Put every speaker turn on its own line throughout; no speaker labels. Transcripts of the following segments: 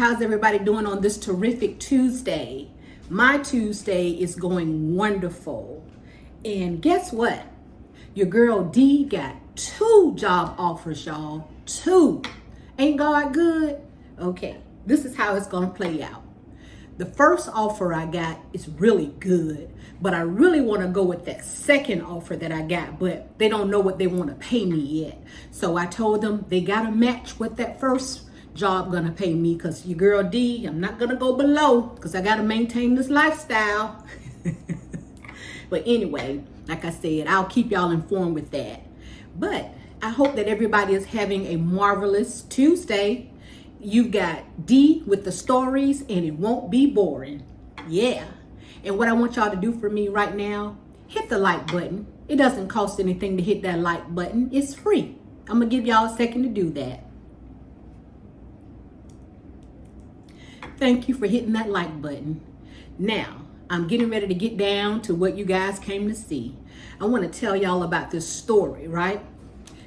How's everybody doing on this terrific Tuesday? My Tuesday is going wonderful. And guess what? Your girl D got 2 job offers, y'all. 2. Ain't God good? Okay, this is how it's gonna play out. The first offer I got is really good, but I really want to go with that second offer that I got, but they don't know what they want to pay me yet. So I told them they got to match what that first job gonna pay me, because your girl D, I'm not gonna go below because I got to maintain this lifestyle. But anyway, like I said, I'll keep y'all informed with that. But I hope that everybody is having a marvelous Tuesday. You've got D with the stories, and it won't be boring. Yeah. And what I want y'all to do for me right now, hit the like button. It doesn't cost anything to hit that like button. It's free. I'm going to give y'all a second to do that. Thank you for hitting that like button. Now, I'm getting ready to get down to what you guys came to see. I want to tell y'all about this story, right?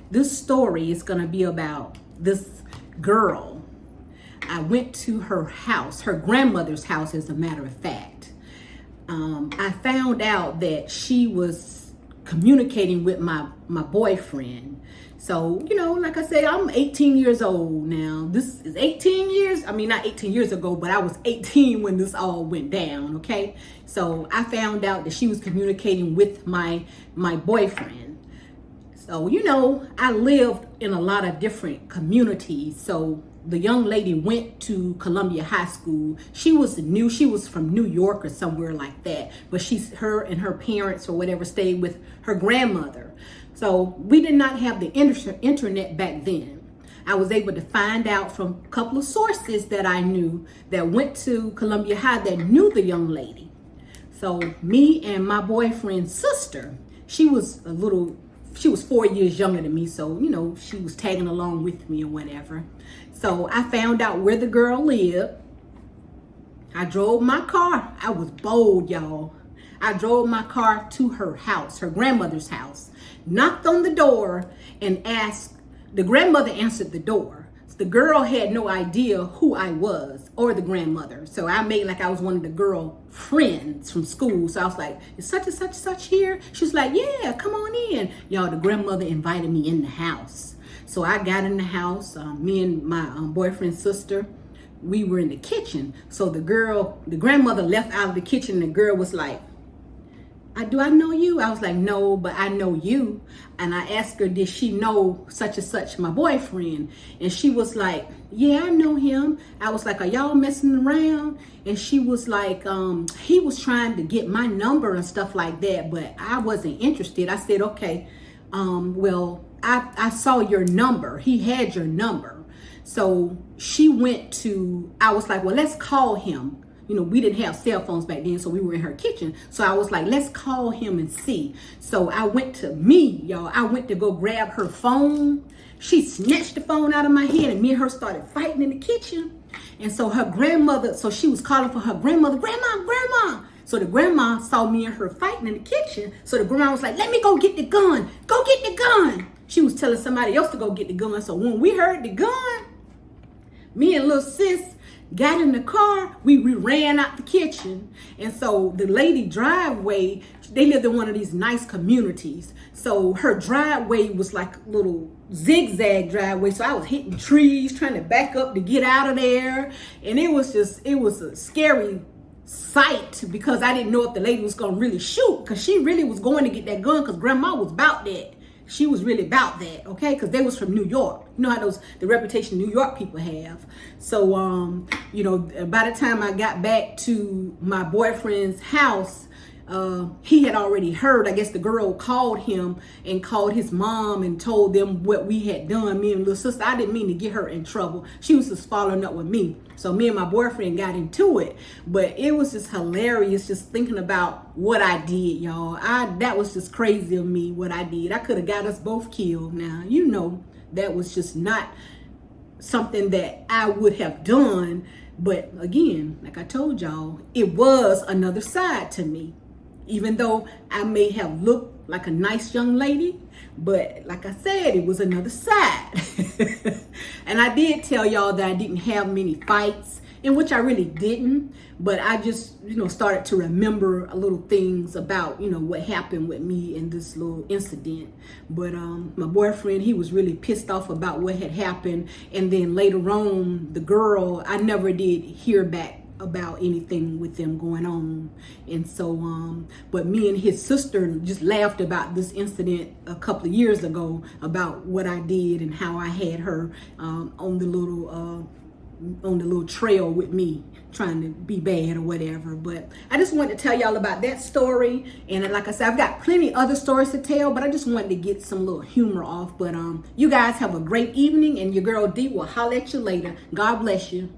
This story is going to be about this girl. I went to her house, her grandmother's house, as a matter of fact. I found out that she was communicating with my boyfriend. So, you know, like I said, I'm 18 years old now. This is 18 years. I mean, not 18 years ago, but I was 18 when this all went down, okay? So I found out that she was communicating with my boyfriend. So, you know, I lived in a lot of different communities. So the young lady went to Columbia High School. She was new. She was from New York or somewhere like that. But her and her parents or whatever stayed with her grandmother. So we did not have the internet back then. I was able to find out from a couple of sources that I knew that went to Columbia High that knew the young lady. So me and my boyfriend's sister, she was 4 years younger than me. So, you know, she was tagging along with me or whatever. So I found out where the girl lived. I drove my car. I was bold, y'all. I drove my car to her house, her grandmother's house, knocked on the door and asked. The grandmother answered the door. The girl had no idea who I was or the grandmother. So I made like I was one of the girl friends from school. So I was like, is such and such and such here? She was like, yeah, come on in. Y'all, the grandmother invited me in the house. So I got in the house, me and my boyfriend's sister, we were in the kitchen. So the grandmother left out of the kitchen. And the girl was like, do I know you? I was like, no, but I know you. And I asked her, did she know such and such, my boyfriend? And she was like, yeah, I know him. I was like, are y'all messing around? And she was like, he was trying to get my number and stuff like that, but I wasn't interested. I said, okay, well, I saw your number. He had your number. So she I was like, well, let's call him. You know, we didn't have cell phones back then, so we were in her kitchen. So I was like, let's call him and see. So I went to go grab her phone. She snatched the phone out of my hand, and me and her started fighting in the kitchen. And so she was calling for her grandmother, grandma. So the grandma saw me and her fighting in the kitchen. So the grandma was like, let me go get the gun. Go get the gun. She was telling somebody else to go get the gun. So when we heard the gun, me and little sis got in the car, we ran out the kitchen. And so the lady driveway, they lived in one of these nice communities. So her driveway was like a little zigzag driveway. So I was hitting trees, trying to back up to get out of there. And it was a scary sight, because I didn't know if the lady was going to really shoot, because she really was going to get that gun, because grandma was about that. She was really about that, okay? Because they was from New York. You know how the reputation New York people have. So, you know, by the time I got back to my boyfriend's house, he had already heard. I guess the girl called him and called his mom and told them what we had done. Me and little sister, I didn't mean to get her in trouble. She was just following up with me. So me and my boyfriend got into it. But it was just hilarious just thinking about what I did, y'all. That was just crazy of me, what I did. I could have got us both killed. Now, you know, that was just not something that I would have done. But again, like I told y'all, it was another side to me. Even though I may have looked like a nice young lady, but like I said, it was another side. And I did tell y'all that I didn't have many fights in which I really didn't, but I just, started to remember a little things about, what happened with me in this little incident. But my boyfriend, he was really pissed off about what had happened. And then later on, the girl, I never did hear back about anything with them going on. And so but me and his sister just laughed about this incident a couple of years ago, about what I did and how I had her on the little trail with me, trying to be bad or whatever. But I just wanted to tell y'all about that story. And like I said, I've got plenty other stories to tell, but I just wanted to get some little humor off. But you guys have a great evening, and your girl D will holler at you later. God bless you.